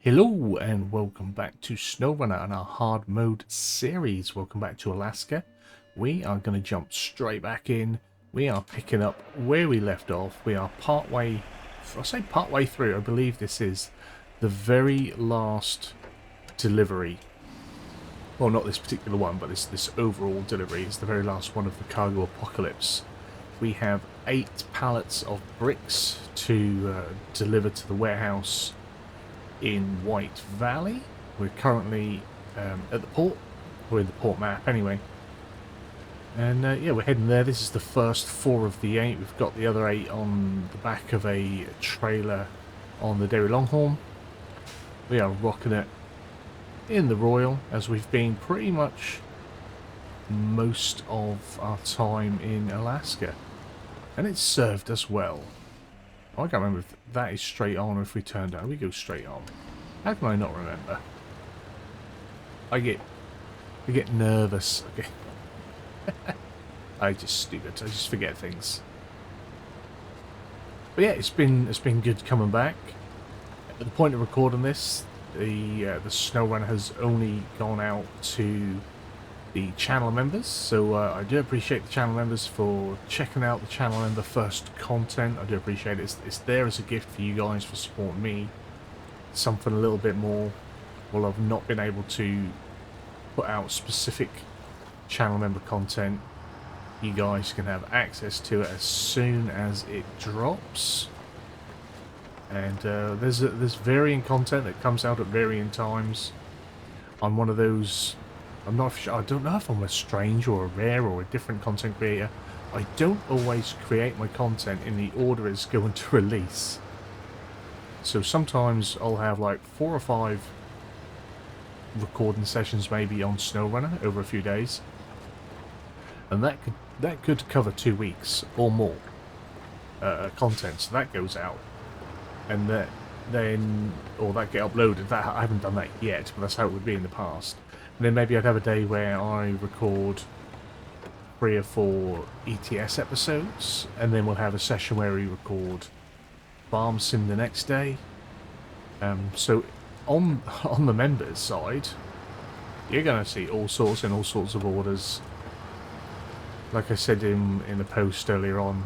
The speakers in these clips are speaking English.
Hello and welcome back to SnowRunner and our hard mode series. Welcome back to Alaska. We are going to jump straight back in. We are picking up where we left off. We are partway through. I believe this is the very last delivery. Well, not this particular one, but this overall delivery is the very last one of the Cargopocalypse. We have 8 pallets of bricks to deliver to the warehouse in White Valley. We're currently at the port. We're in the port map anyway. And yeah, we're heading there. This is the first 4 of the 8. We've got the other 8 on the back of a trailer on the Dairy Longhorn. We are rocking it in the Royal, as we've been pretty much most of our time in Alaska. And it's served us well. I can't remember if that is straight on or if we turn down. We go straight on. How can I not remember? I get nervous. Okay. I'm just stupid. I just forget things. But yeah, it's been good coming back. At the point of recording this, the SnowRunner has only gone out to the channel members, so I do appreciate the channel members for checking out the channel member first content. I do appreciate it. It's there as a gift for you guys for supporting me. Something a little bit more. Well, I've not been able to put out specific channel member content. You guys can have access to it as soon as it drops. And there's varying content that comes out at varying times. I'm one of those. I'm not sure. I don't know if I'm a strange or a rare or a different content creator. I don't always create my content in the order it's going to release. So sometimes I'll have like 4 or 5 recording sessions maybe on SnowRunner over a few days, and that could cover 2 weeks or more content. So that goes out, and that get uploaded. That I haven't done that yet, but that's how it would be in the past. And then maybe I'd have a day where I record 3 or 4 ETS episodes, and then we'll have a session where we record Farm Sim the next day. So on the members side, you're going to see all sorts of orders. Like I said in the post earlier on,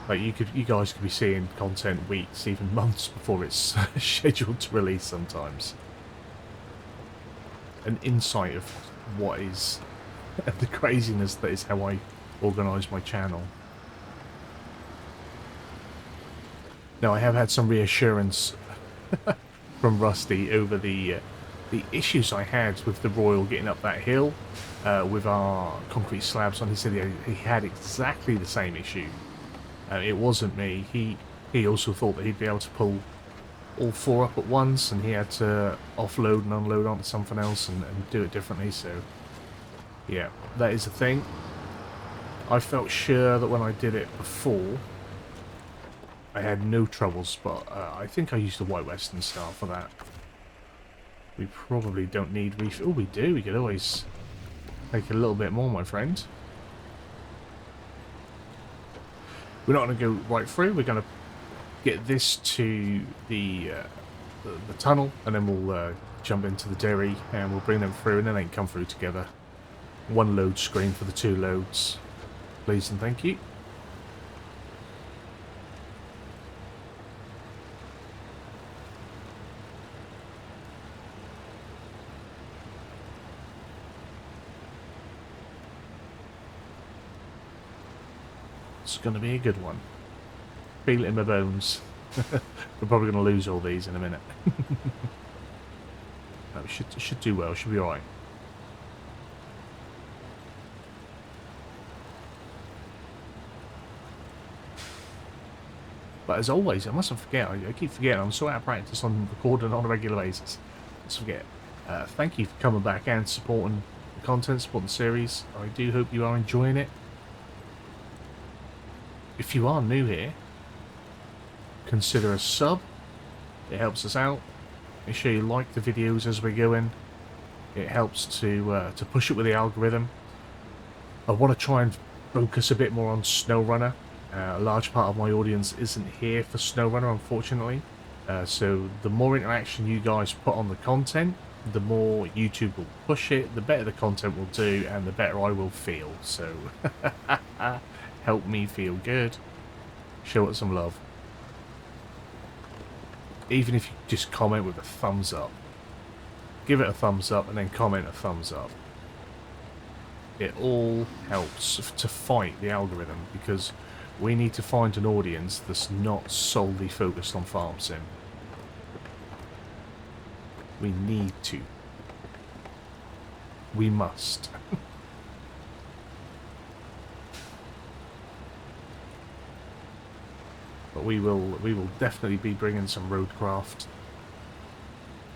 like you guys could be seeing content weeks, even months before it's scheduled to release sometimes. An insight of what is the craziness that is how I organise my channel. Now, I have had some reassurance from Rusty over the issues I had with the Royal getting up that hill with our concrete slabs on. He said he had exactly the same issue. It wasn't me. He also thought that he'd be able to pull all 4 up at once, and he had to offload and unload onto something else and do it differently. So yeah, that is a thing. I felt sure that when I did it before I had no troubles, but I think I used the White Western style for that. We probably don't need refill. Oh, we do. We could always make a little bit more, my friend. We're not going to go right through. We're going to get this to the tunnel, and then we'll jump into the dairy, and we'll bring them through, and then they can come through together. 1 load screen for the 2 loads, please and thank you. It's going to be a good one. Feel it in my bones. We're probably going to lose all these in a minute. No, we should do well. Should be alright. But as always, I mustn't forget. I keep forgetting. I'm so out of practice on recording on a regular basis. Let's forget. Thank you for coming back and supporting the content, supporting the series. I do hope you are enjoying it. If you are new here, consider a sub. It helps us out. Make sure you like the videos as we go in. It helps to push it with the algorithm. I want to try and focus a bit more on SnowRunner. A large part of my audience isn't here for SnowRunner, unfortunately. So the more interaction you guys put on the content, the more YouTube will push it, the better the content will do, and the better I will feel. So help me feel good. Show it some love. Even if you just comment with a thumbs up. Give it a thumbs up and then comment a thumbs up. It all helps to fight the algorithm, because we need to find an audience that's not solely focused on farm sim. We need to. We must. But we will definitely be bringing some roadcraft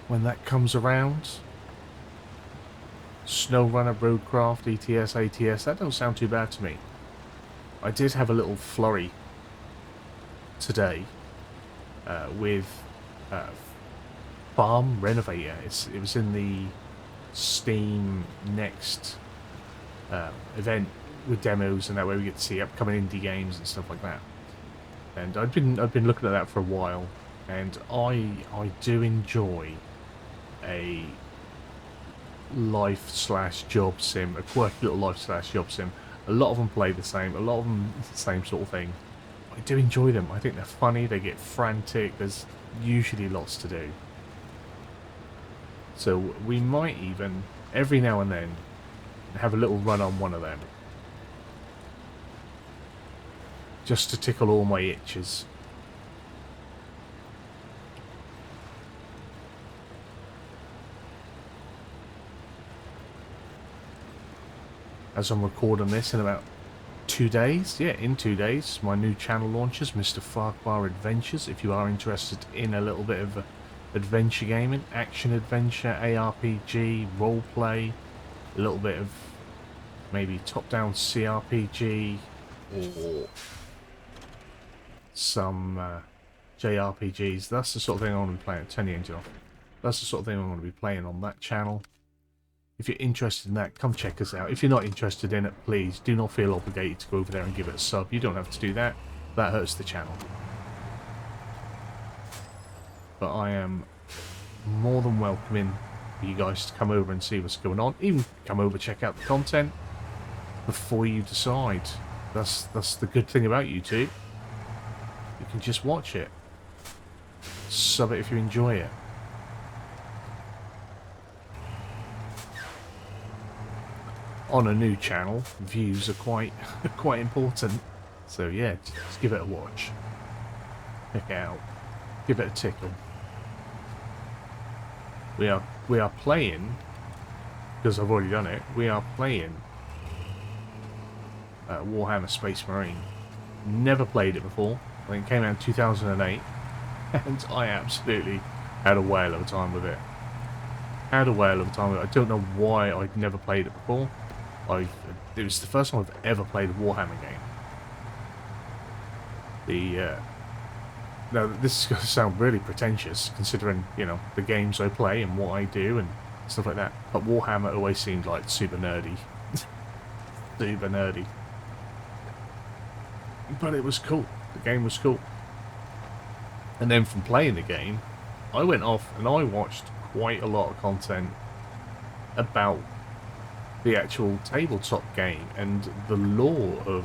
when that comes around. SnowRunner, roadcraft, ETS, ATS, that don't sound too bad to me. I did have a little flurry today with Farm Renovator. It was in the Steam Next event with demos, and that way we get to see upcoming indie games and stuff like that. And I've been looking at that for a while, and I do enjoy a life/job sim, a quirky little life/job sim. A lot of them play the same, a lot of them the same sort of thing. I do enjoy them. I think they're funny, they get frantic, there's usually lots to do. So we might even, every now and then, have a little run on one of them. Just to tickle all my itches. As I'm recording this in about 2 days, yeah, in 2 days, my new channel launches, Mr. Farquhar Adventures. If you are interested in a little bit of adventure gaming, action adventure, ARPG, roleplay, a little bit of maybe top-down CRPG, or some JRPGs, that's the sort of thing I want to be playing. Turn the engine off. That's the sort of thing I want to be playing on that channel. If you're interested in that, come check us out. If you're not interested in it, please do not feel obligated to go over there and give it a sub. You don't have to do that. That hurts the channel. But I am more than welcoming for you guys to come over and see what's going on. Even come over, check out the content before you decide. That's the good thing about YouTube. You can just watch it. Sub it if you enjoy it. On a new channel, views are quite important. So yeah, just give it a watch. Check it out. Give it a tickle. We are playing, because I've already done it, we are playing Warhammer Space Marine. Never played it before. I think it came out in 2008, and I absolutely had a whale of a time with it. Had a whale of a time with it. I don't know why I'd never played it before. It was the first time I've ever played a Warhammer game. Now this is going to sound really pretentious, considering, you know, the games I play and what I do and stuff like that. But Warhammer always seemed like super nerdy. Super nerdy. But it was cool. The game was cool. And then from playing the game, I went off and I watched quite a lot of content about the actual tabletop game and the lore of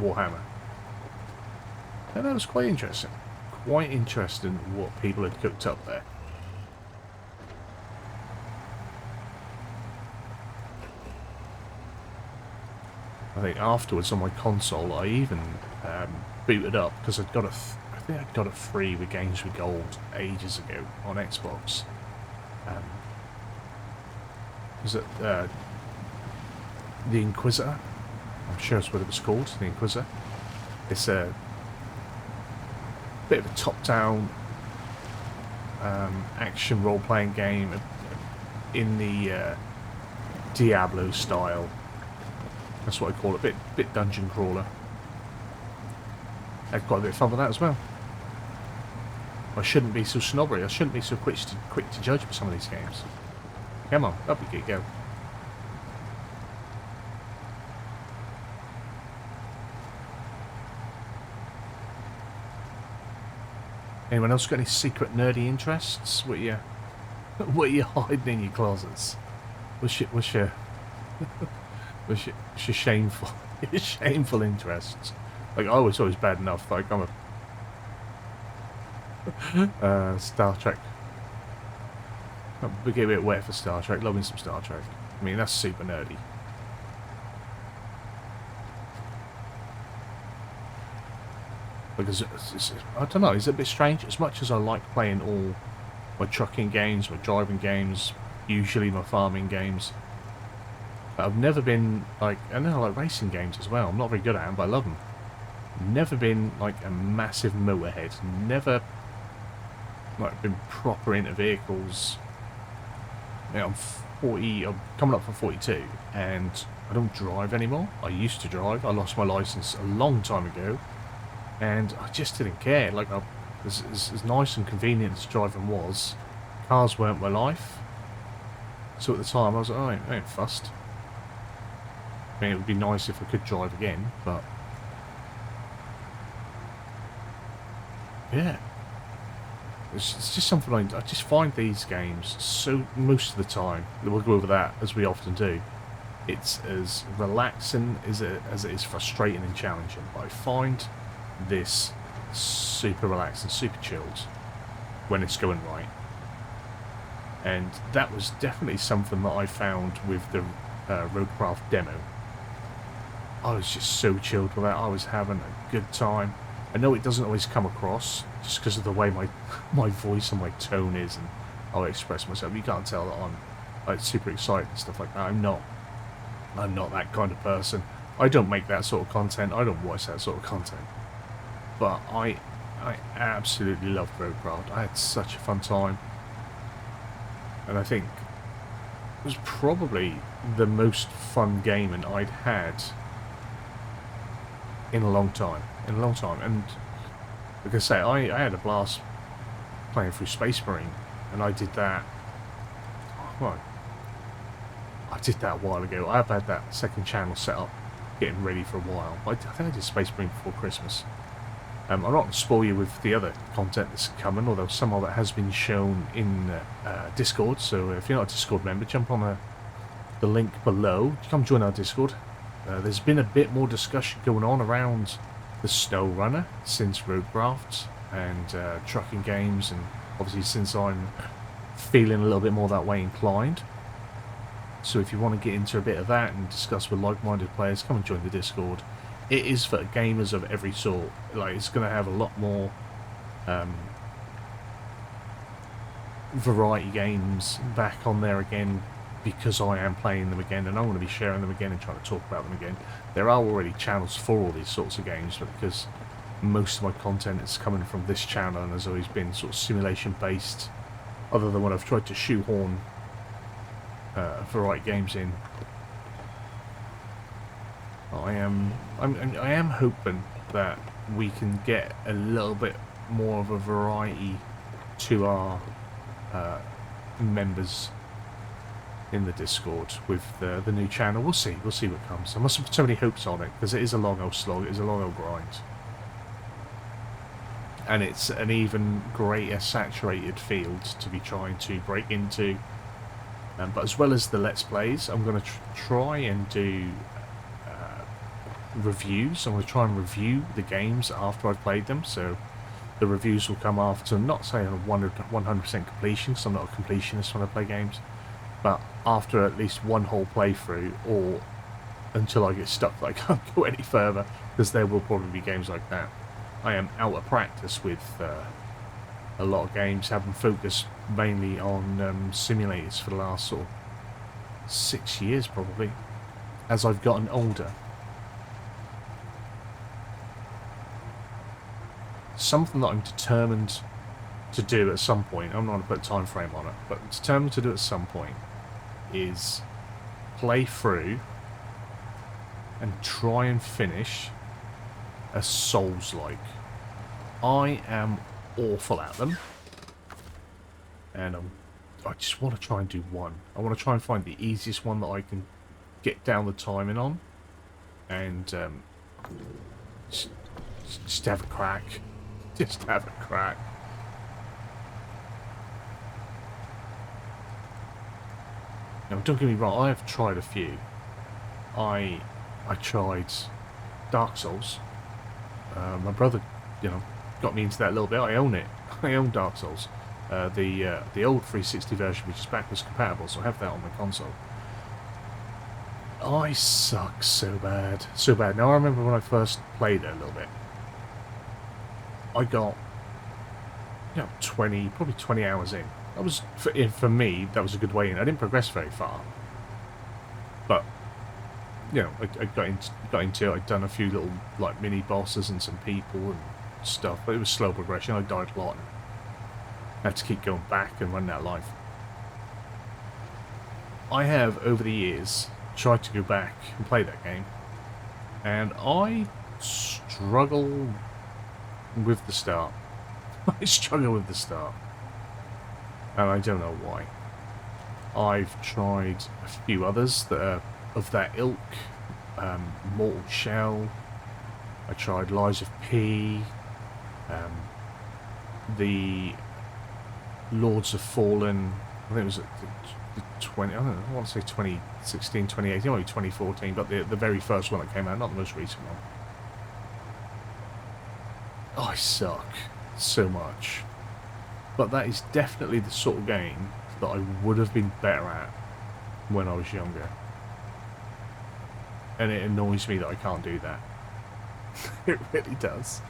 Warhammer. And that was quite interesting. Quite interesting what people had cooked up there. I think afterwards on my console I even booted up, because I think I got it free with Games with Gold ages ago on Xbox. Was it the Inquisitor? I'm sure that's what it was called, the Inquisitor. It's a bit of a top-down action role-playing game in the Diablo style. That's what I call it, bit dungeon crawler. Had quite a bit of fun with that as well. I shouldn't be so snobbery. I shouldn't be so quick to judge with some of these games. Come on, up we go. Anyone else got any secret nerdy interests? What you what you hiding in your closets? What's your shameful shameful interests? Like I was always bad enough. Like I'm a Star Trek. We get a bit wet for Star Trek. Loving some Star Trek. I mean that's super nerdy. Because I don't know, it's a bit strange. As much as I like playing all my trucking games, my driving games, usually my farming games, I've never been like, I know I like racing games as well. I'm not very good at them, but I love them. Never been like a massive motorhead. Never like been proper into vehicles. You know, I'm 40. I'm coming up for 42, and I don't drive anymore. I used to drive. I lost my license a long time ago. And I just didn't care. Like, as nice and convenient as driving was, cars weren't my life. So at the time, I was like, oh, I ain't fussed. I mean, it would be nice if I could drive again, but yeah, it's just something I just find these games so most of the time. We'll go over that as we often do. It's as relaxing as it is frustrating and challenging. But I find this super relaxed and super chilled when it's going right, and that was definitely something that I found with the Roadcraft demo. I was just so chilled with that. I was having a good time. I know it doesn't always come across just because of the way my voice and my tone is and how I express myself. You can't tell that I'm like super excited and stuff like that. I'm not that kind of person. I don't make that sort of content. I don't watch that sort of content. But I absolutely loved Roadcraft. I had such a fun time. And I think it was probably the most fun gaming I'd had in a long time. And like I say, I had a blast playing through Space Marine. And I did that... Well, I did that a while ago. I've had that second channel set up, getting ready for a while. I think I did Space Marine before Christmas. I'm not going to spoil you with the other content that's coming, although some of it has been shown in Discord, so if you're not a Discord member, jump on the link below. Come join our Discord. There's been a bit more discussion going on around the SnowRunner since Roadcraft and trucking games, and obviously since I'm feeling a little bit more that way inclined. So if you want to get into a bit of that and discuss with like-minded players, come and join the Discord. It is for gamers of every sort. Like, it's going to have a lot more variety games back on there again, because I am playing them again, and I'm going to be sharing them again and trying to talk about them again. There are already channels for all these sorts of games, but because most of my content is coming from this channel and has always been sort of simulation based, other than when I've tried to shoehorn variety games in, I am hoping that we can get a little bit more of a variety to our members in the Discord with the new channel. We'll see what comes. I mustn't put so many hopes on it, because it is a long old slog, it is a long old grind. And it's an even greater saturated field to be trying to break into. But as well as the Let's Plays, I'm going to try and do reviews. I'm going to try and review the games after I've played them, so the reviews will come after. I'm not saying 100% completion, because I'm not a completionist when I play games, but after at least one whole playthrough, or until I get stuck that I can't go any further, because there will probably be games like that. I am out of practice with a lot of games, having focused mainly on simulators for the last sort of 6 years probably, as I've gotten older. Something that I'm determined to do at some point, I'm not going to put a time frame on it, but I'm determined to do at some point, is play through and try and finish a Souls-like. I am awful at them, and I just want to try and do one. I want to try and find the easiest one that I can get down the timing on, and just have a crack. Just have a crack. Now, don't get me wrong, I have tried a few. I tried Dark Souls. My brother, you know, got me into that a little bit. I own it. I own Dark Souls. The old 360 version, which is backwards compatible, so I have that on my console. I suck so bad. So bad. Now, I remember when I first played it a little bit. I got, probably 20 hours in. That was, for me, that was a good way in. I didn't progress very far. But, I got into it. I'd done a few little, like, mini bosses and some people and stuff. But it was slow progression. I died a lot. I had to keep going back and run that life. I have, over the years, tried to go back and play that game. And I struggle with the start. I struggle with the start. And I don't know why. I've tried a few others that are of that ilk. Mortal Shell. I tried Lies of P. The Lords of Fallen. I think it was the 20. I don't know. I want to say 2016, 2018, maybe 2014, but the very first one that came out, not the most recent one. Oh, I suck so much. But that is definitely the sort of game that I would have been better at when I was younger. And it annoys me that I can't do that. It really does.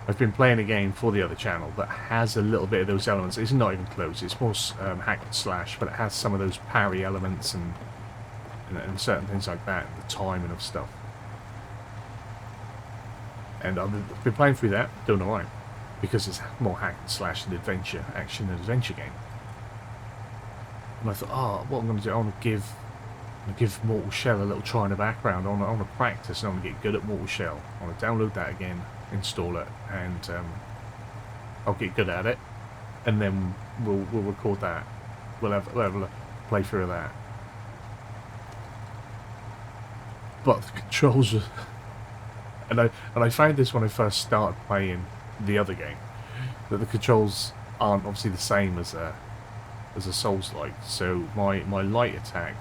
I've been playing a game for the other channel that has a little bit of those elements. It's not even close. It's more hack and slash, but it has some of those parry elements and certain things like that, the timing of stuff. And I've been playing through that, don't know why, because it's more hack and slash and adventure, action and adventure game. And I thought, oh, what I'm going to do, I want to give Mortal Shell a little try in the background. I want to practice and I want to get good at Mortal Shell. I want to download that again, install it, and I'll get good at it. And then we'll record that. We'll have a playthrough of that. But the controls are... And I found this when I first started playing the other game, that the controls aren't obviously the same as a Souls-like. So my light attack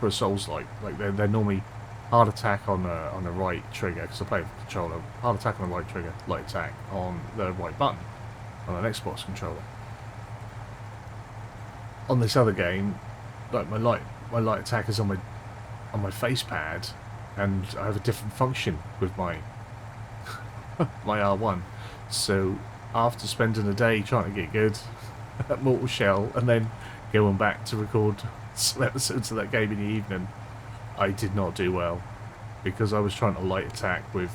for a Souls-like, they're normally hard attack on the right trigger, because I play with the controller. Hard attack on the right trigger, light attack on the right button on an Xbox controller. On this other game, like my light attack is on my face pad. And I have a different function with my my R1. So after spending a day trying to get good at Mortal Shell and then going back to record some episodes of that game in the evening, I did not do well, because I was trying to light attack with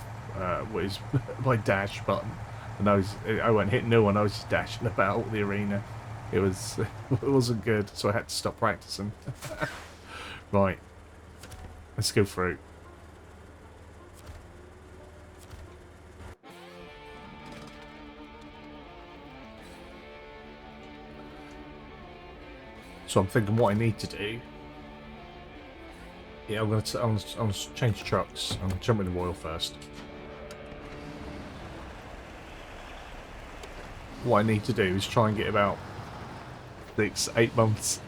what is my dash button, and I wasn't hitting no one. I was just dashing about the arena. It wasn't good, so I had to stop practicing. Right, let's go through. So I'm thinking what I need to do. Yeah, I'm gonna change trucks. I'm gonna jump in the oil first. What I need to do is try and get about 6-8 months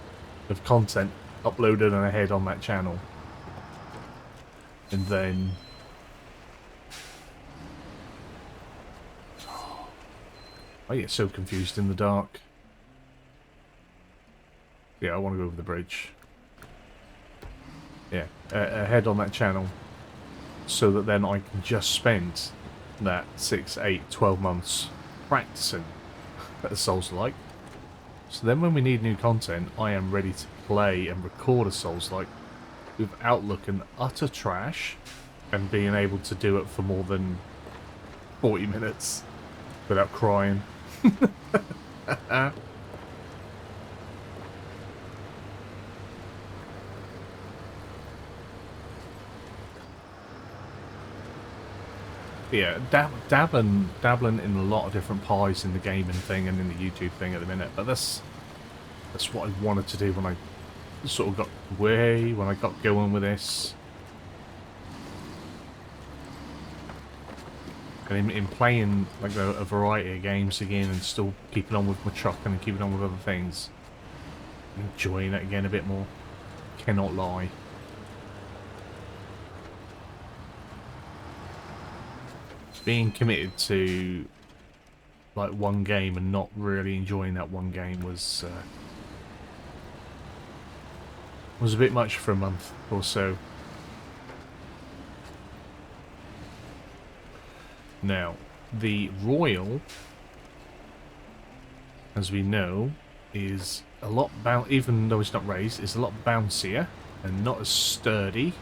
of content uploaded and ahead on that channel, and then I get so confused in the dark. Yeah, I want to go over the bridge. Yeah, ahead on that channel, so that then I can just spend that 6, 8, 12 months practicing at a Souls-like. So then when we need new content, I am ready to play and record a Souls-like without looking utter trash and being able to do it for more than 40 minutes without crying. Yeah, dabbling in a lot of different pies in the gaming thing and in the YouTube thing at the minute, but that's what I wanted to do when I sort of got going with this. And in playing like a variety of games again and still keeping on with my truck and keeping on with other things, enjoying it again a bit more. Cannot lie. Being committed to like one game and not really enjoying that one game was a bit much for a month or so. Now, the Royal, as we know, is a lot even though it's not raised, is a lot bouncier and not as sturdy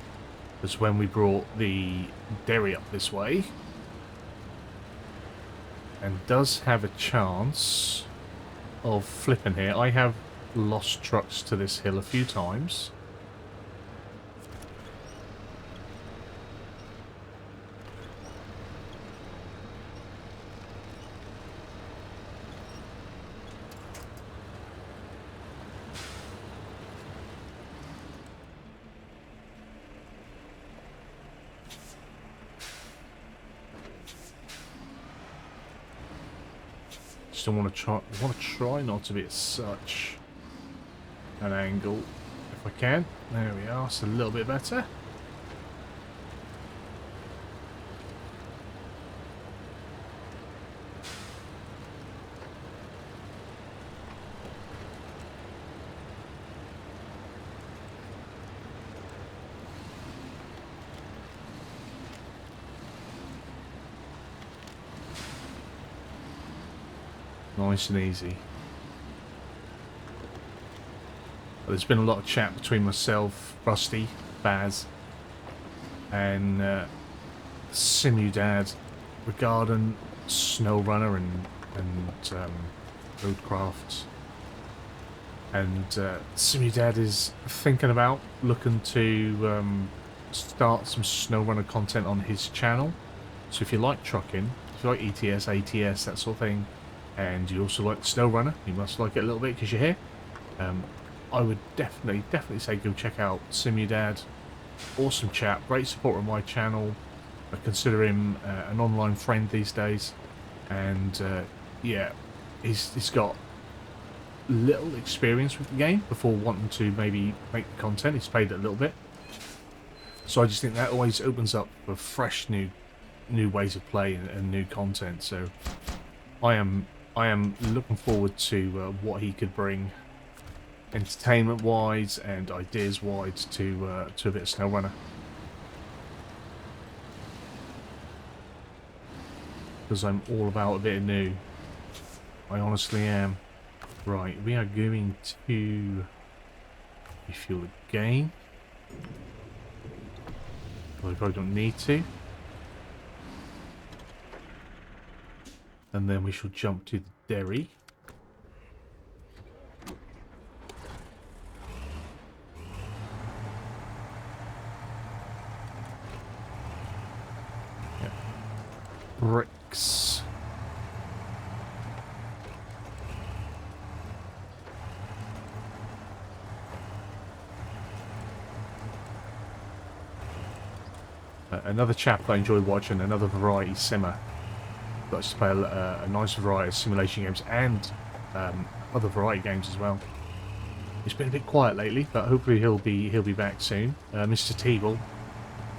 as when we brought the Derry up this way. And does have a chance of flipping here. I have lost trucks to this hill a few times. Still want to try not to be at such an angle if I can. There we are, it's a little bit better. Nice and easy. Well, there's been a lot of chat between myself, Rusty, Baz, and Simudad regarding SnowRunner and Roadcraft. And Simudad is thinking about looking to start some SnowRunner content on his channel. So if you like trucking, if you like ETS, ATS, that sort of thing, and you also like SnowRunner, you must like it a little bit because you're here. I would definitely say go check out Simudad. Awesome chap, great supporter of my channel. I consider him an online friend these days, and yeah, he's got little experience with the game before wanting to maybe make the content. He's played it a little bit, so I just think that always opens up for fresh new ways of playing and new content. So I am looking forward to what he could bring entertainment wise and ideas wise to a bit of SnowRunner, because I'm all about a bit of new. I honestly am. Right, we are going to refuel again. Well, I probably don't need to. And then we shall jump to the Derry. Yeah. Bricks. Another chap that I enjoy watching, another variety simmer. Got to play a nice variety of simulation games and other variety games as well. It's been a bit quiet lately, but hopefully he'll be back soon. Mr. Teeble,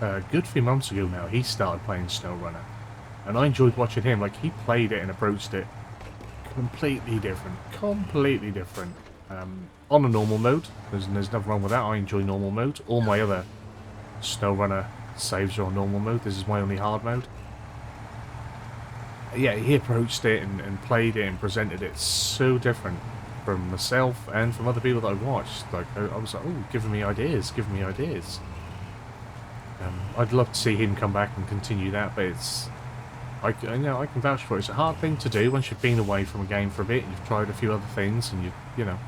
a good few months ago now, he started playing SnowRunner, and I enjoyed watching him. Like, he played it and approached it completely different, on a normal mode. There's nothing wrong with that. I enjoy normal mode. All my other SnowRunner saves are on normal mode. This is my only hard mode. Yeah, he approached it and played it and presented it so different from myself and from other people that I watched. Like, I was like, oh, giving me ideas. I'd love to see him come back and continue that, but I can vouch for it. It's a hard thing to do once you've been away from a game for a bit and you've tried a few other things, and you know,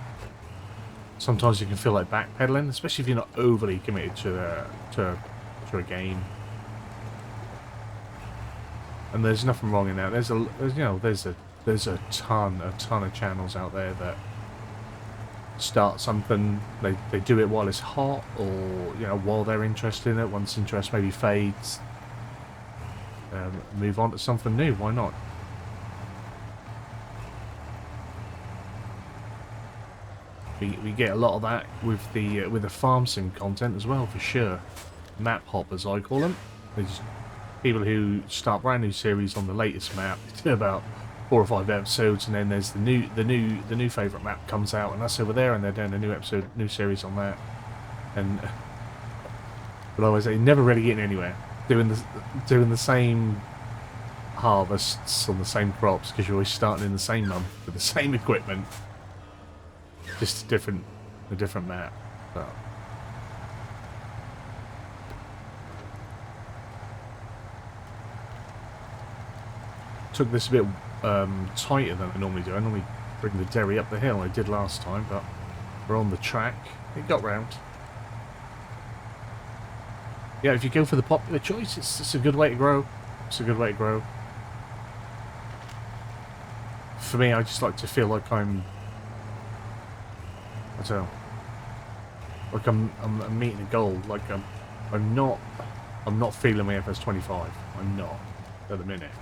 sometimes you can feel like backpedaling, especially if you're not overly committed to a game. And there's nothing wrong in that. There's a ton of channels out there that start something, they do it while it's hot, or while they're interested in it. Once interest maybe fades, move on to something new. Why not? We get a lot of that with the farm sim content as well, for sure. Map hoppers, I call them. There's people who start brand new series on the latest map. It's about 4 or 5 episodes, and then there's the new favourite map comes out, and that's over there, and they're doing a new episode, new series on that. And but I always say, never really getting anywhere. Doing the same harvests on the same crops, because you're always starting in the same month with the same equipment. Just a different map. But took this a bit tighter than I normally do. I normally bring the dairy up the hill. I did last time, but we're on the track. It got round. Yeah, if you go for the popular choice, it's a good way to grow. It's a good way to grow. For me, I just like to feel like I'm meeting a goal. Like I'm not feeling my FS25. I'm not at the minute.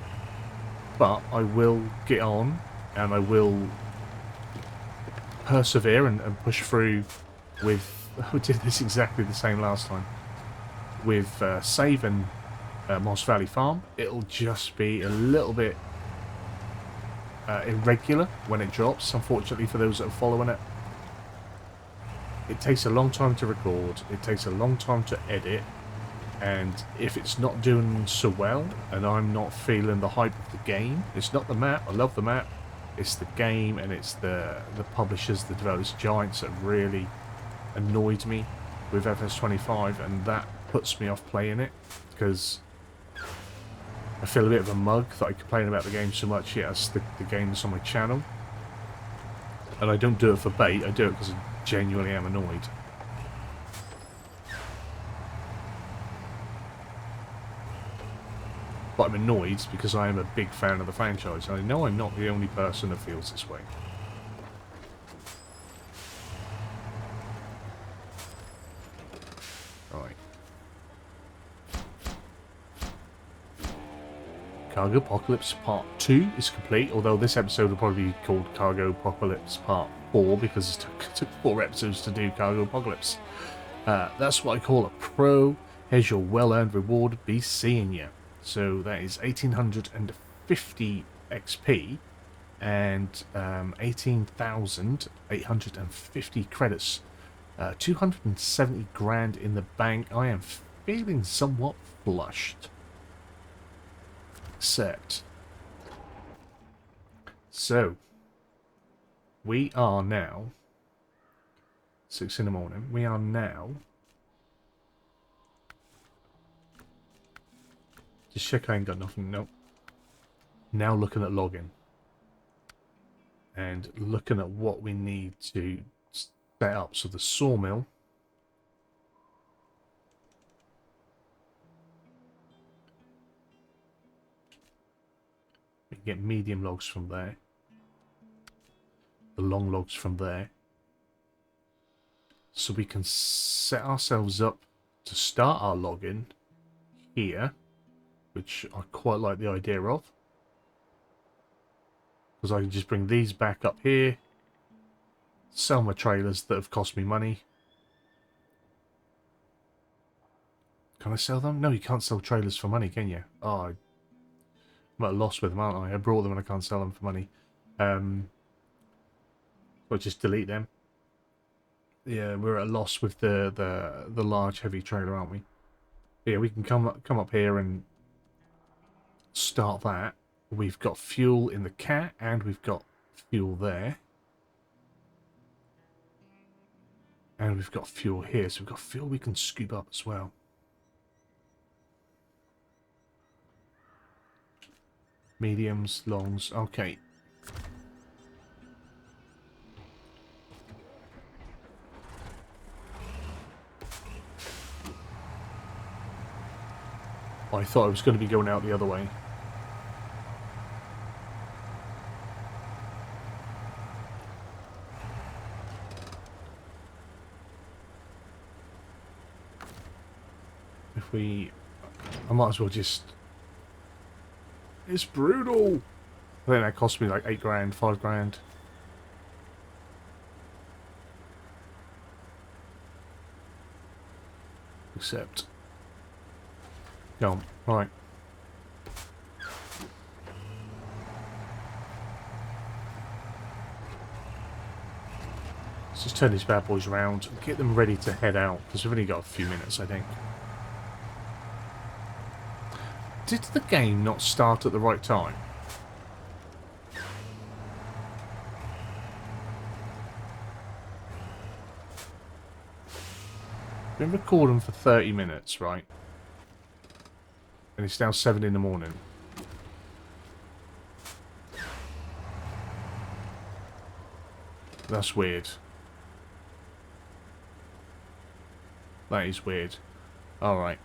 But I will get on, and I will persevere and push through with... I did this exactly the same last time. With saving Moss Valley Farm, it'll just be a little bit irregular when it drops, unfortunately, for those that are following it. It takes a long time to record, it takes a long time to edit, and if it's not doing so well, and I'm not feeling the hype of the game, it's not the map, I love the map, it's the game, and it's the publishers, the developers, giants that really annoyed me with FS25, and that puts me off playing it, because I feel a bit of a mug that I complain about the game so much, yet it's the game that's on my channel. And I don't do it for bait, I do it because I genuinely am annoyed. But I'm annoyed because I am a big fan of the franchise, and I know I'm not the only person that feels this way. Right. Cargopocalypse Part 2 is complete, although this episode will probably be called Cargopocalypse Part 4 because it took 4 episodes to do Cargopocalypse. That's what I call a pro. Here's your well-earned reward. Be seeing you. So that is 1850 XP and 18,850 credits. 270 grand in the bank. I am feeling somewhat flushed. Except, so we are now 6 in the morning. We are now, just check I ain't got nothing. Nope. Now looking at login and looking at what we need to set up. So the sawmill, we can get medium logs from there, the long logs from there, so we can set ourselves up to start our login here, which I quite like the idea of, because I can just bring these back up here, sell my trailers that have cost me money. Can I sell them? No, you can't sell trailers for money, can you? Oh, I'm at a loss with them, aren't I? I brought them and I can't sell them for money. So I just delete them. Yeah, we're at a loss with the large heavy trailer, aren't we? Yeah, we can come up here and start that. We've got fuel in the cat and we've got fuel there. And we've got fuel here, so we've got fuel we can scoop up as well. Mediums, longs, okay. I thought I was going to be going out the other way. If we... I might as well just It's brutal. I think that cost me like 8 grand, 5 grand. Except. Go on. Right. Let's just turn these bad boys around and get them ready to head out, because we've only got a few minutes, I think. Did the game not start at the right time? Been recording for 30 minutes, right? And it's now 7 in the morning. That's weird. That is weird. Alright.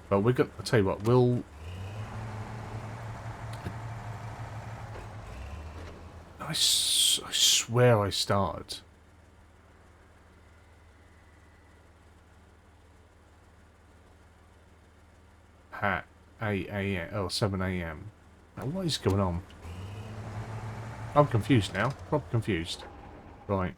Well, we're gonna... I'll tell you what, we'll... I swear I started. At 8 a.m. Oh, 7 a.m. Now, what is going on? I'm confused now. Proper confused. Right.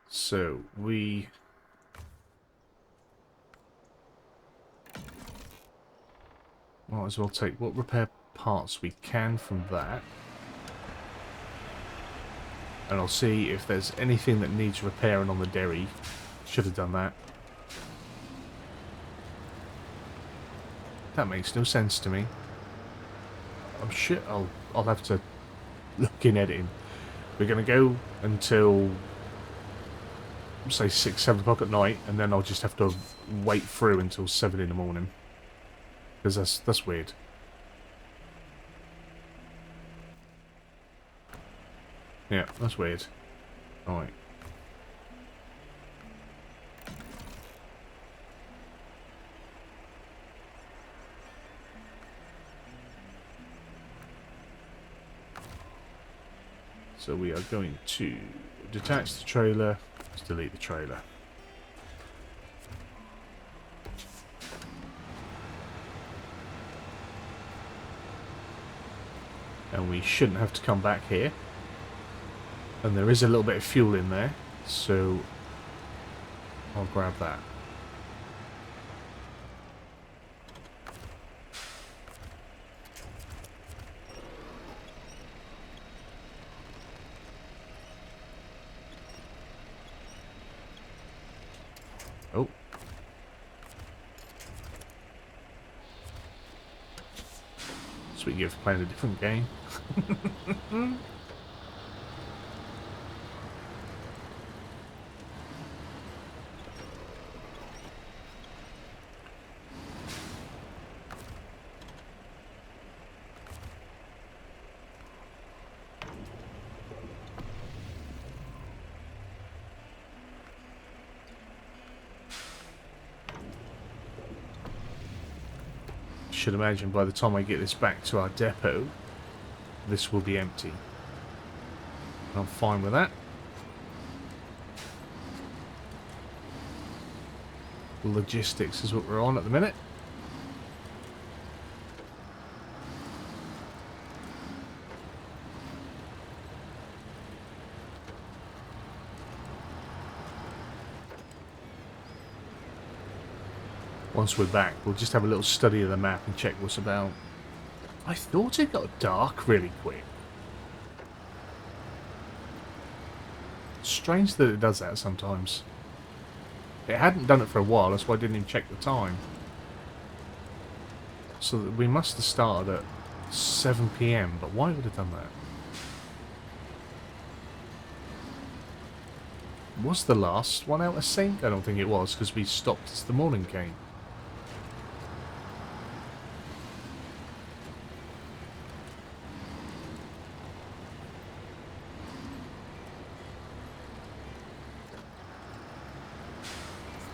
So, we... might as well take what repair parts we can from that. And I'll see if there's anything that needs repairing on the dairy. Should have done that. That makes no sense to me. I'm sure I'll have to look in editing. We're going to go until, say, 6, 7 o'clock at night, and then I'll just have to wait through until 7 in the morning. Because that's weird. Yeah, that's weird. Alright. So we are going to detach the trailer. Let's delete the trailer. And we shouldn't have to come back here. And there is a little bit of fuel in there, so I'll grab that. Oh. Sweet gift for playing a different game. Should imagine by the time I get this back to our depot, this will be empty. I'm fine with that. Logistics is what we're on at the minute. Once we're back, we'll just have a little study of the map and check what's about. I thought it got dark really quick. Strange that it does that sometimes. It hadn't done it for a while, that's why I didn't even check the time. So we must have started at 7 PM, but why would it have done that? Was the last one out of sync? I don't think it was, because we stopped as the morning came.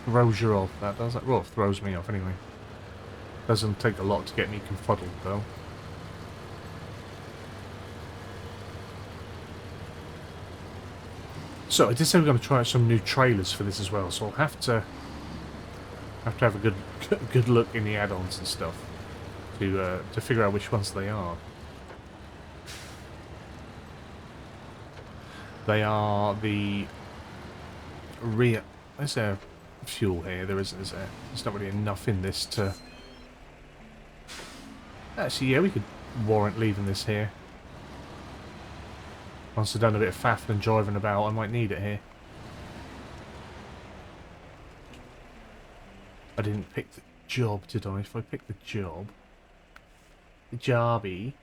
Throws you off, that does it? Well, throws me off anyway. Doesn't take a lot to get me confuddled though. So I did say we're going to try out some new trailers for this as well, so I'll have Have to have a good look in the add-ons and stuff to figure out which ones they are. They are the rear. Is there fuel here? There isn't, is there? There's not really enough in this to. Actually, yeah, we could warrant leaving this here. Once I've done a bit of faffing and driving about, I might need it here. I didn't pick the job, did I? If I pick the job... The jobby...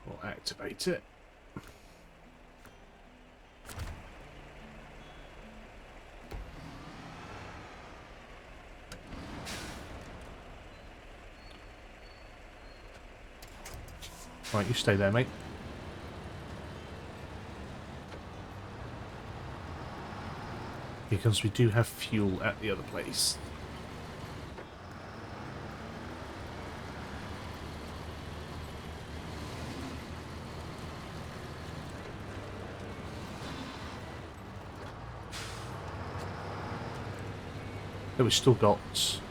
We'll activate it. Right, you stay there, mate. Because we do have fuel at the other place. But we've still got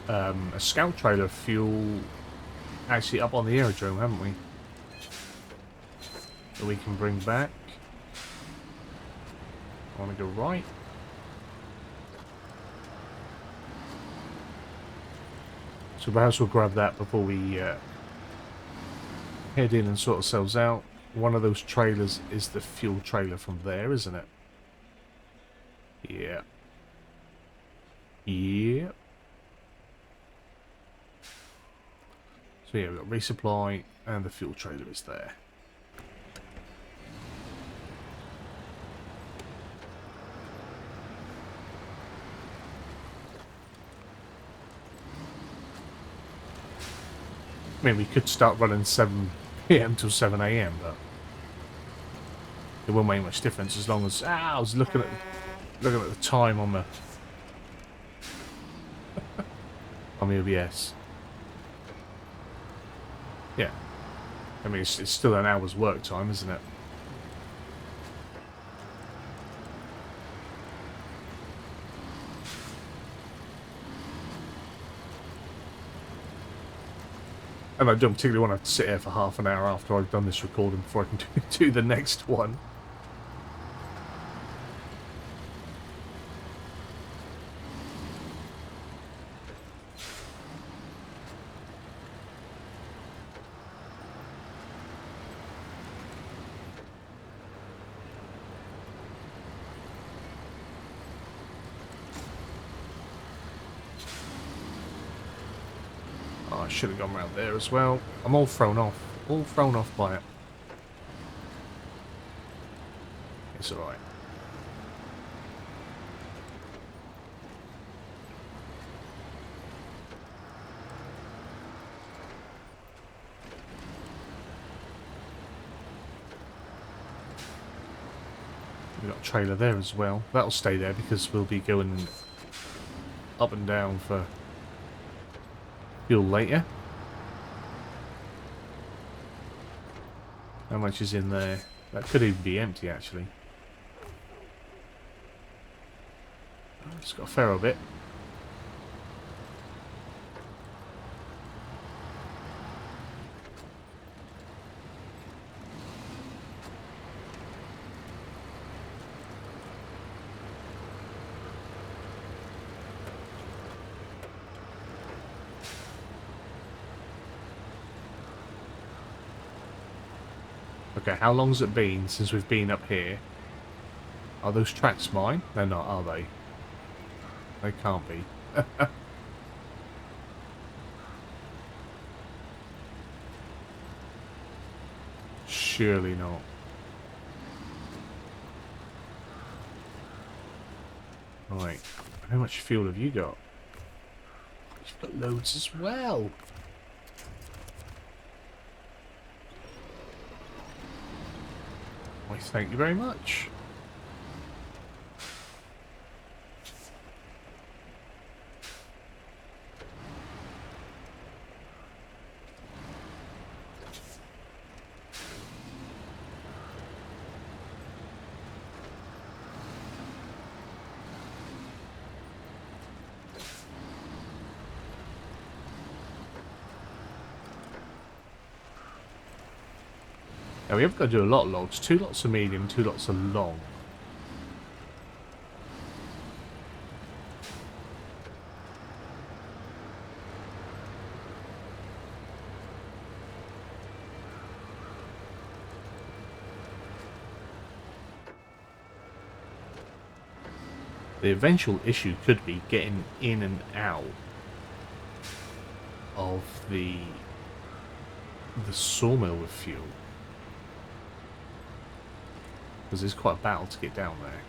a scout trailer fuel actually up on the aerodrome, haven't we? That we can bring back. I want to go right. So perhaps we'll grab that before we head in and sort ourselves out. One of those trailers is the fuel trailer from there, isn't it? Yeah. Yeah. So yeah, we've got resupply and the fuel trailer is there. I mean, we could start running 7 PM till 7 AM, but it won't make much difference as long as I was looking at the time on the on the OBS. Yeah, I mean it's still an hour's work time, isn't it? And I don't particularly want to have to sit here for half an hour after I've done this recording before I can do the next one. I should have gone round there as well. I'm all thrown off by it. It's alright. We've got a trailer there as well. That'll stay there because we'll be going up and down for fuel later. How much is in there? That could even be empty actually. It's got a fair bit. Okay, how long's it been since we've been up here? Are those tracks mine? They're not, are they? They can't be. Surely not. Right. How much fuel have you got? You've got loads as well. Why, thank you very much. Now we have got to do a lot of logs. 2 lots of medium, 2 lots of long. The eventual issue could be getting in and out of the sawmill with fuel, because it's quite a battle to get down there.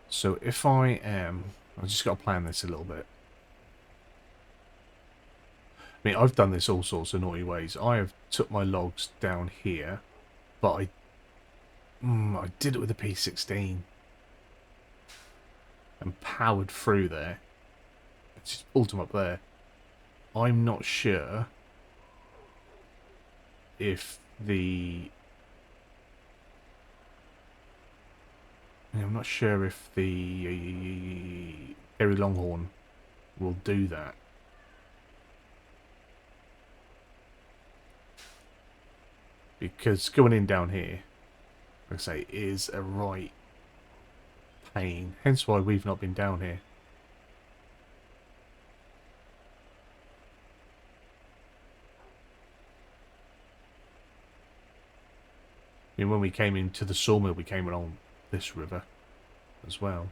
So if I am, I've just got to plan this a little bit. I mean, I've done this all sorts of naughty ways. I have took my logs down here, but I did it with a P16 and powered through there. It's just pulled them up there. I'm not sure if the Harry Longhorn will do that. Because going in down here, like I say, is a right pain. Hence why we've not been down here. I mean, when we came into the sawmill, we came along this river as well.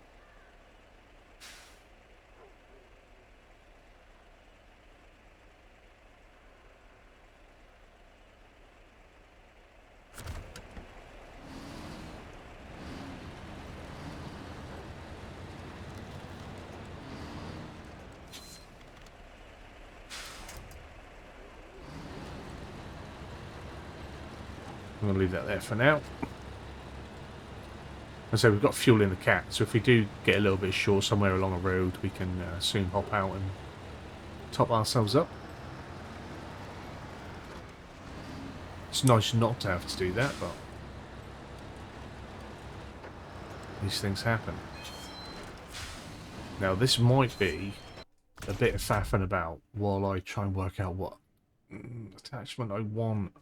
I'm going to leave that there for now. And so we've got fuel in the cat, so if we do get a little bit short somewhere along a road, we can soon hop out and top ourselves up. It's nice not to have to do that, but these things happen. Now this might be a bit of faffing about while I try and work out what attachment I want.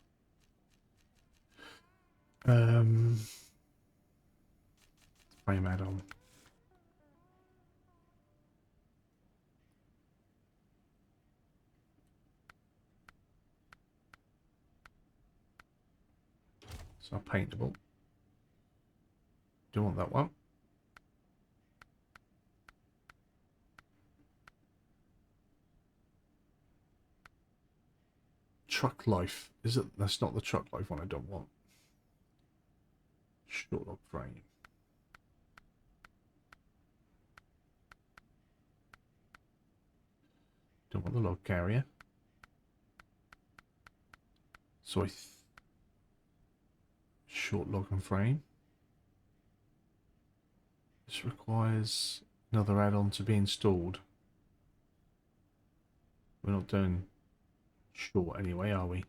Frame add-on. It's not paintable. Do you want that one? Truck life. Is it? That's not the truck life one I don't want. Short log frame. Don't want the log carrier. So short log and frame. This requires another add-on to be installed. We're not doing short anyway, are we?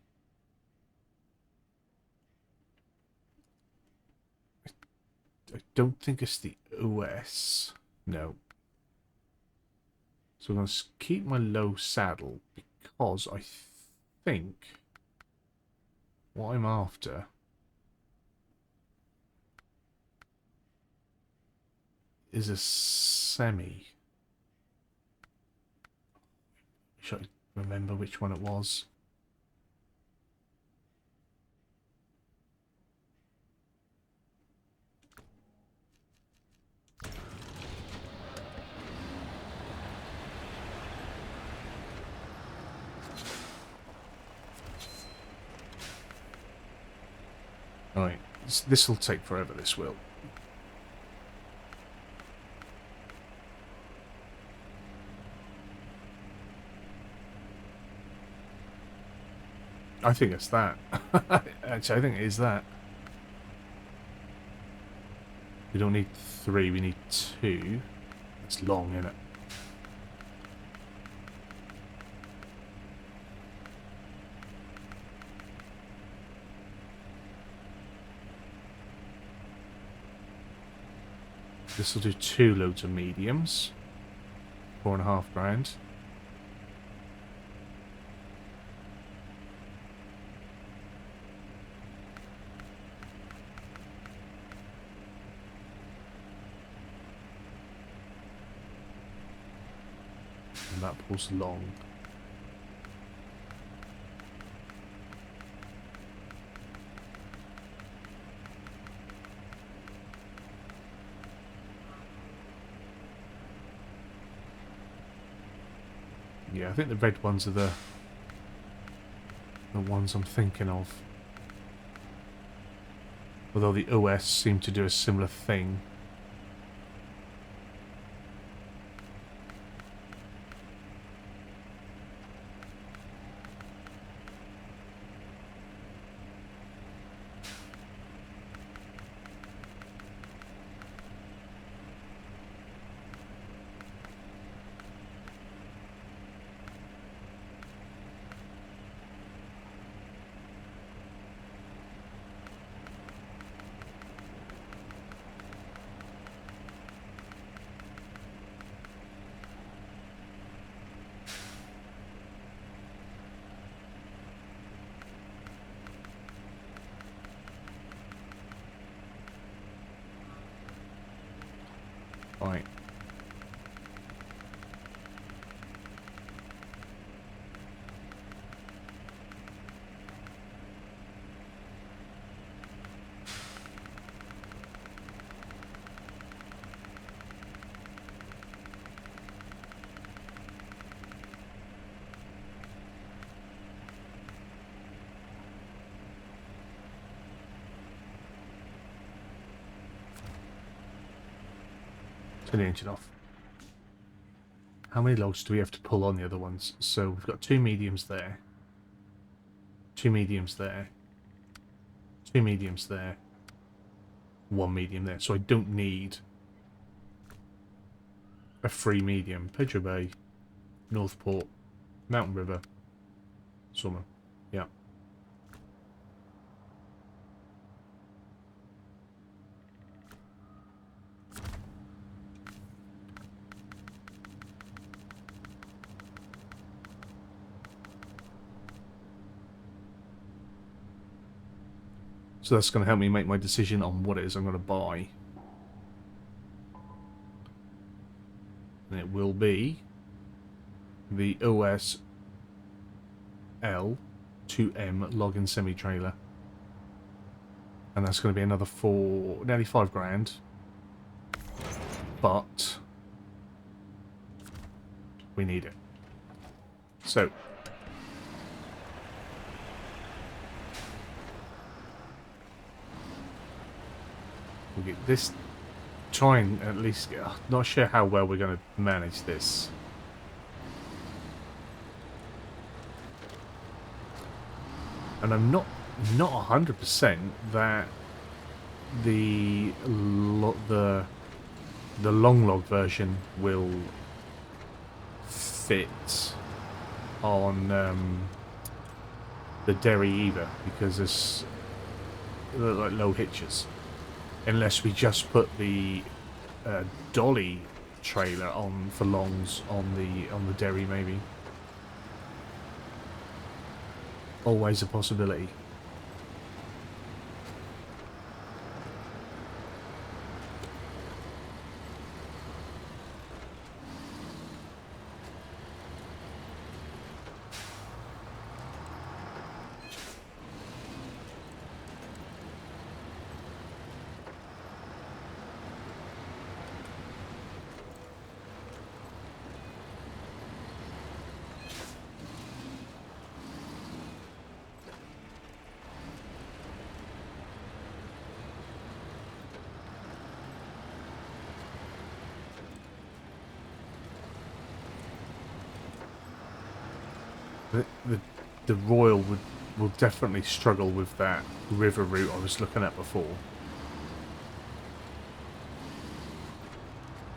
I don't think it's the OS. No. So I'm going to keep my low saddle because I think what I'm after is a semi. Should I remember which one it was? Alright, this will take forever, this will. I think it's that. Actually, I think it is that. We don't need 3, we need 2. It's long, isn't it? This will do 2 loads of mediums. 4.5 grand. And that pulls long. Yeah, I think the red ones are the ones I'm thinking of. Although the OS seem to do a similar thing. Right. Turn the engine off. How many logs do we have to pull on the other ones? So we've got 2 mediums there. 2 mediums there. 2 mediums there. 1 medium there. So I don't need a free medium. Pedro Bay, Northport, Mountain River, Summer. Yeah. So that's going to help me make my decision on what it is I'm going to buy. And it will be the OS L2M login semi-trailer. And that's going to be another nearly 5 grand. But we need it. So we'll get this, try and at least get, not sure how well we're going to manage this. And I'm not 100% that the long log version will fit on the Derry either, because there's like low hitches. Unless we just put the dolly trailer on for longs on the Derry, maybe. Always a possibility. The Royal will definitely struggle with that river route I was looking at before.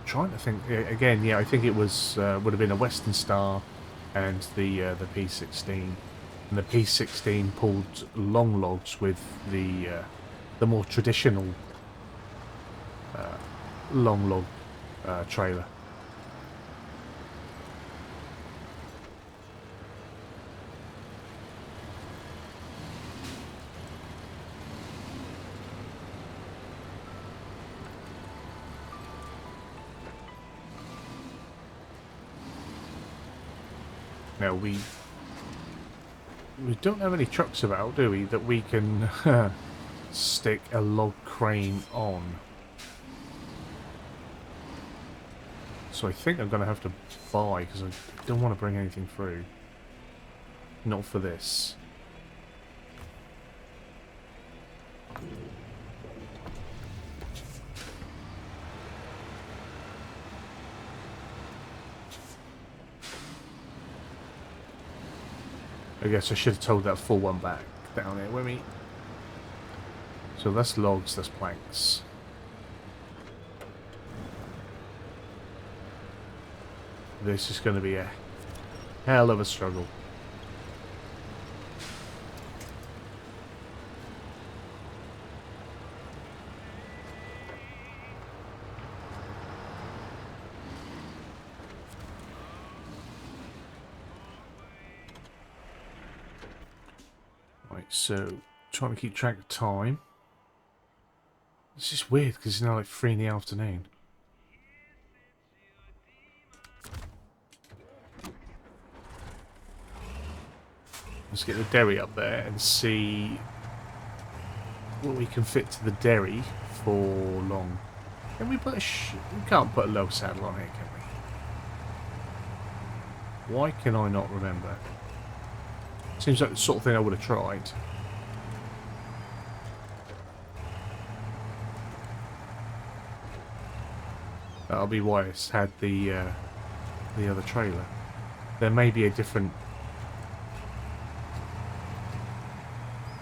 Trying to think again. Yeah, I think it was would have been a Western Star and the P16, and the P16 pulled long logs with the more traditional long log trailer. Now we don't have any trucks about, do we, that we can stick a log crane on. So I think I'm going to have to buy, because I don't want to bring anything through. Not for this. I guess I should have told that full one back down here with me. So that's logs, that's planks. This is going to be a hell of a struggle. Right, so trying to keep track of time. It's just weird because it's now like 3 in the afternoon. Let's get the dairy up there and see what we can fit to the dairy for long. Can we put a we can't put a low saddle on here, can we? Why can I not remember? Seems like the sort of thing I would have tried. That'll be why it's had the other trailer. There may be a different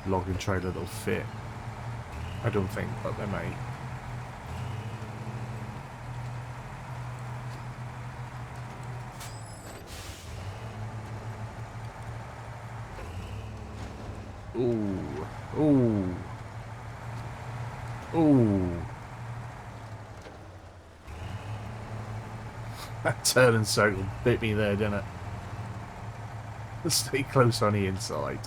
logging trailer that'll fit. I don't think, but there may. Ooh. Ooh. Ooh. That turn and circle bit me there, didn't it? Let's stay close on the inside.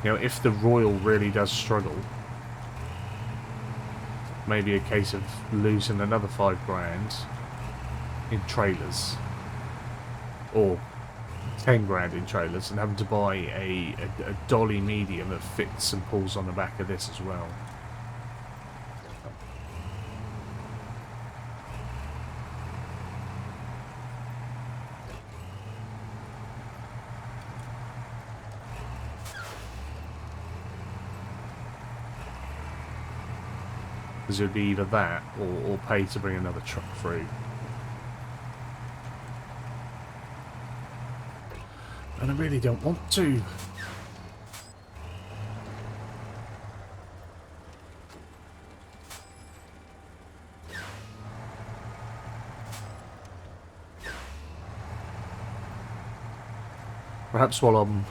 You know, if the Royal really does struggle, maybe a case of losing another 5 grand in trailers, or 10 grand in trailers, and having to buy a dolly medium that fits and pulls on the back of this as well. Because it would be either that or pay to bring another truck through. And I really don't want to. Perhaps while I'm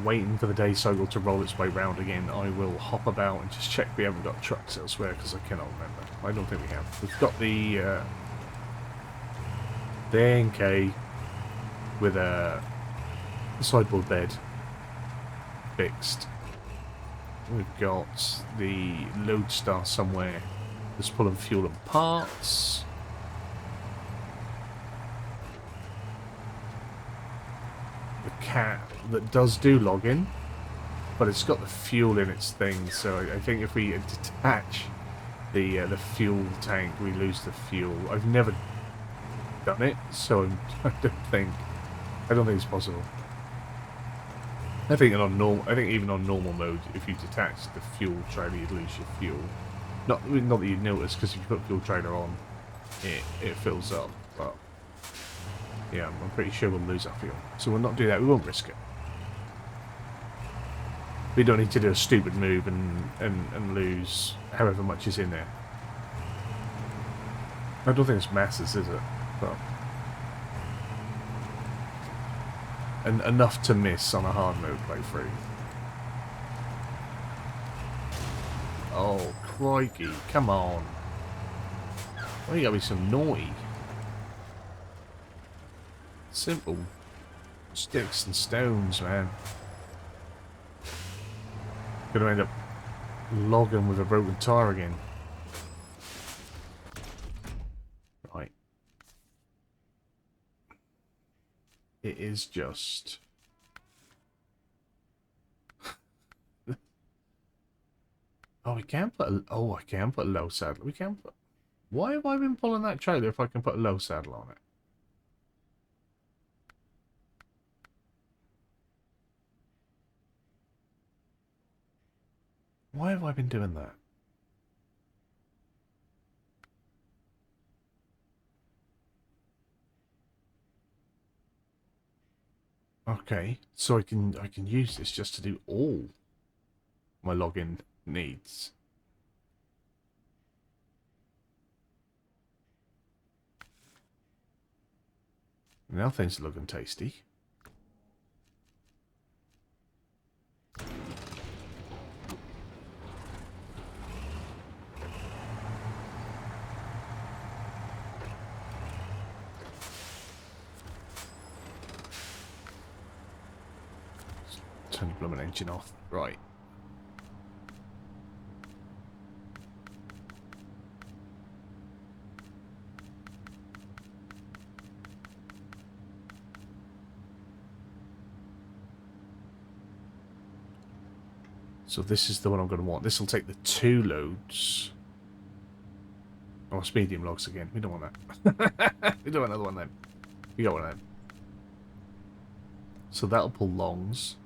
waiting for the day cycle to roll its way round again, I will hop about and just check we haven't got trucks elsewhere, because I cannot remember. I don't think we have. We've got the NK with a sideboard bed fixed. We've got the Lodestar somewhere that's pulling fuel and parts. The cat that does do login, but it's got the fuel in its thing, so I think if we detach the fuel tank, we lose the fuel. I've never done it, so I don't think it's possible. I think even on normal mode, if you detach the fuel trailer, you'd lose your fuel. Not that you'd notice, because if you put fuel trailer on, it fills up. But Yeah, I'm pretty sure we'll lose our fuel. So we'll not do that. We won't risk it. We don't need to do a stupid move and lose however much is in there. I don't think it's masses, is it? But and enough to miss on a hard mode playthrough. Oh, crikey. Come on. Why you gotta be so naughty? Simple sticks and stones, man. Gonna end up logging with a broken tire again. Right. It is just... Oh, we can put a... Oh, I can put a low saddle. We can put... Why have I been pulling that trailer if I can put a low saddle on it? Why have I been doing that? Okay, so I can use this just to do all my login needs. Now things are looking tasty. Turn the blooming engine off. Right. So this is the one I'm going to want. This will take the 2 loads. Oh, it's medium logs again. We don't want that. We don't want another one then. We got one of them. So that'll pull longs.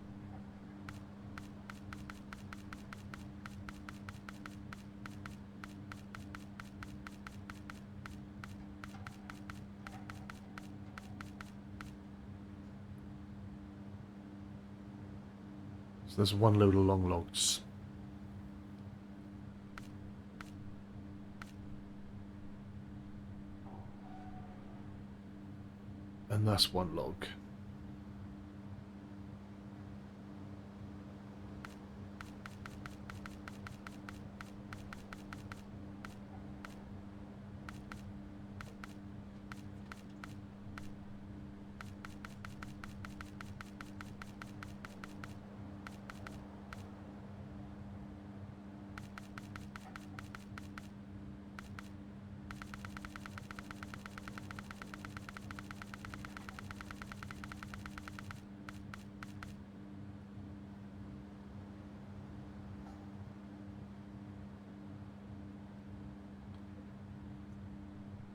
So there's 1 load of long logs. And that's 1 log.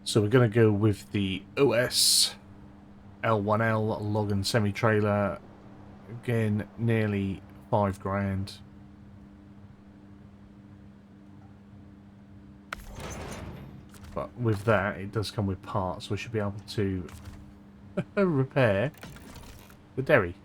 So we're going to go with the OS L1L log and semi-trailer. Again, nearly 5 grand. But with that, it does come with parts. We should be able to repair the dairy.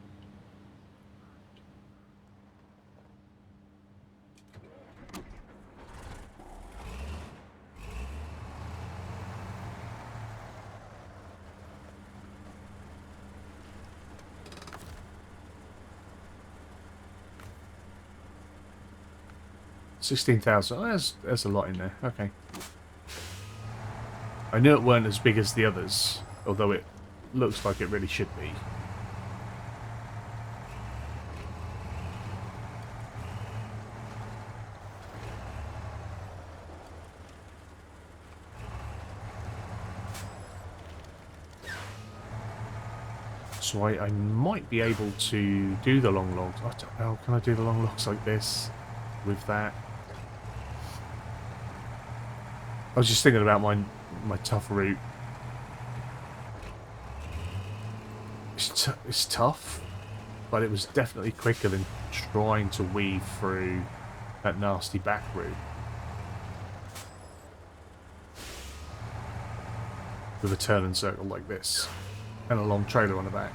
$16,000. Oh, there's a lot in there. Okay. I knew it weren't as big as the others, although it looks like it really should be. So I might be able to do the long logs. I don't know. Can I do the long logs like this with that? I was just thinking about my tough route. It's tough, but it was definitely quicker than trying to weave through that nasty back route with a turn and circle like this. And a long trailer on the back.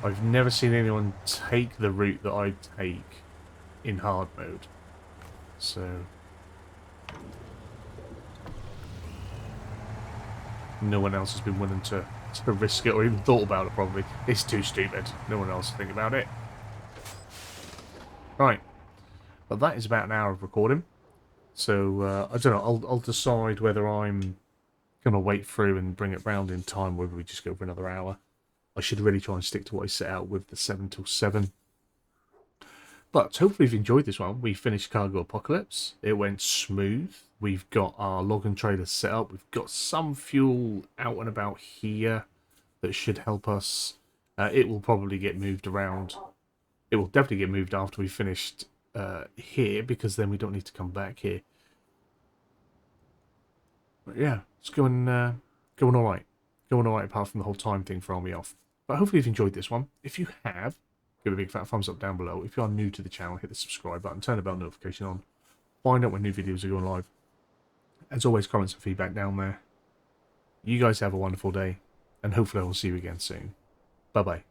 I've never seen anyone take the route that I take in hard mode. So no one else has been willing to risk it or even thought about it probably. It's too stupid. No one else will think about it. Right. But that is about an hour of recording. So I don't know, I'll decide whether I'm gonna wait through and bring it round in time, whether we just go for another hour. I should really try and stick to what I set out with the 7 till 7. But hopefully you've enjoyed this one. We finished Cargopocalypse. It went smooth. We've got our login trailer set up. We've got some fuel out and about here that should help us. It will probably get moved around. It will definitely get moved after we finished here, because then we don't need to come back here. But yeah, it's going all right. Going all right apart from the whole time thing throwing me off. But hopefully you've enjoyed this one. If you have, give a big fat thumbs up down below. If you are new to the channel, hit the subscribe button, turn the bell notification on, find out when new videos are going live. As always, comments and feedback down there. You guys have a wonderful day, and hopefully I will see you again soon. Bye-bye.